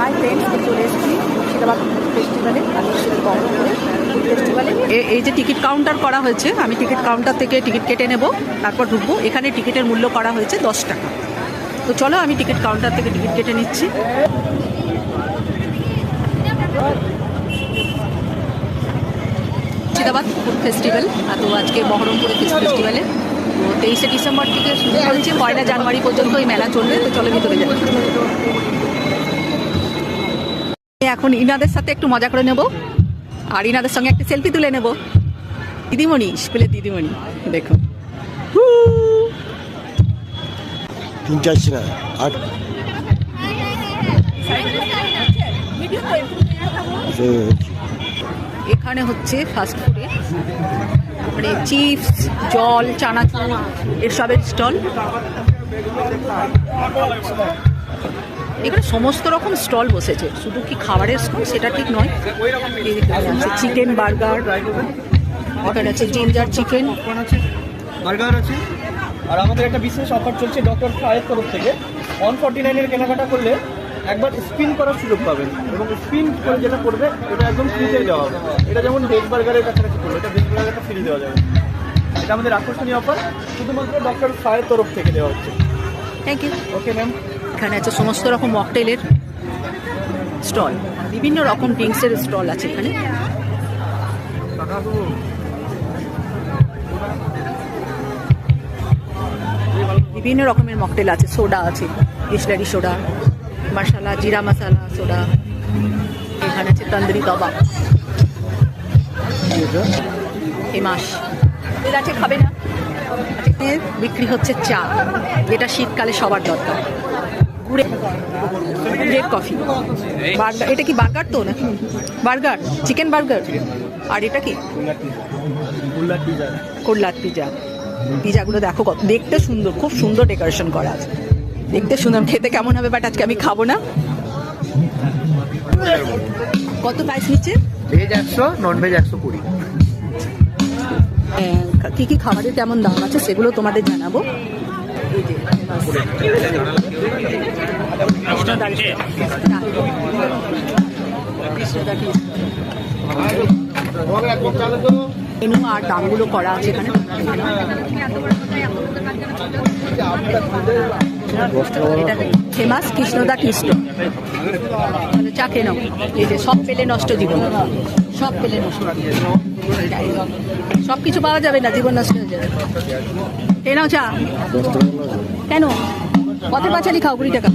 Hi friends, চলে এসেছি মুর্শিদাবাদ ফেস্টিভ্যালে। আমি এসেছি বহরমপুরে ফেস্টিভ্যালে। এই যে টিকিট কাউন্টার করা হয়েছে, আমি টিকিট কাউন্টার থেকে টিকিট কেটে নেব, তারপর ঢুকবো। এখানে টিকিটের মূল্য করা হয়েছে 10 টাকা। তো চলো আমি টিকিট কাউন্টার থেকে টিকিট কেটে নিচ্ছি। মুর্শিদাবাদ ফুড ফেস্টিভ্যাল, তো আজকে বহরমপুরে ফেস্টিভ্যালে। তো 23শে ডিসেম্বর থেকে শুরু হয়েছে, 1 জানুয়ারি পর্যন্ত এই মেলা চলবে। তো চলো ভিতরে যাই। এখন ইনাদের সাথে একটু মজা করে নেব, আর ইনাদের সঙ্গে একটা সেলফি তুলে নেব। দিদিমণি, স্কুলের দিদিমণি দেখো। এখানে হচ্ছে ফাস্ট ফুডের, মানে চিপস, জল, চানাচুর এসবের স্টল। এখানে সমস্ত রকম স্টল বসেছে, শুধু কি খাবারের স্টল সেটা ঠিক নয়। চিকেন বার্গার, এখানে আছে জিঞ্জার চিকেন বার্গার আছে। আর আমাদের একটা বিশেষ অফার চলছে ডক্টর ফ্রাইয়ের তরফ থেকে। 149 কেনাকাটা করলে একবার স্পিন করার সুযোগ পাবেন, এবং স্পিন করে যেটা করবে এটা একদম ফ্রিতে দেওয়া হবে। এটা যেমন ভেজ বার্গারের কাছাকাছি করবে, এটা ভেজ বার্গারটা ফ্রি দেওয়া যাবে। এটা আমাদের আকর্ষণীয় অফার, শুধুমাত্র ডক্টর ফ্রাইয়ের তরফ থেকে দেওয়া হচ্ছে। Thank you. Okay ma'am. এখানে আছে সমস্ত রকম মকটেলের স্টল, বিভিন্ন রকম ড্রিঙ্কসের স্টল আছে এখানে। বিভিন্ন রকমের মকটেল আছে, সোডা আছে, বিসলারি সোডা, মশালা, জিরা মশালা সোডা। এখানে আছে তন্দুরি কাবাব, ফেমাস। এর আছে, খাবে না? বিক্রি হচ্ছে চা, যেটা শীতকালে সবার দরকার। Bread coffee, burger. এটা কি বার্গার তো নাকি? Burger, chicken burger. আর এটা কি? কোল্লার পিজা। পিজাগুলো দেখো কত দেখতে সুন্দর, খুব সুন্দর ডেকোরেশন করা আছে, দেখতে সুন্দর। খেতে কেমন হবে, বাট আজকে আমি খাবো না। কত প্রাইস নিচ্ছে? Veg 100, non veg 120। কি কি খাবারের কেমন দাম আছে সেগুলো তোমাদের জানাবো। মেনু আর দামগুলো করা আছে এখানে। ফেমাস কৃষ্ণদা কৃষ্ণ, চা খেয়ে নাও। এই যে সব পেলে নষ্ট জীবন, সব পেলে নষ্ট, সব কিছু পাওয়া যাবে না, জীবন নষ্ট হয়ে যাবে। খেয়ে নাও চা। কেন পথের পাঁচালি খাও, 20 টাকা।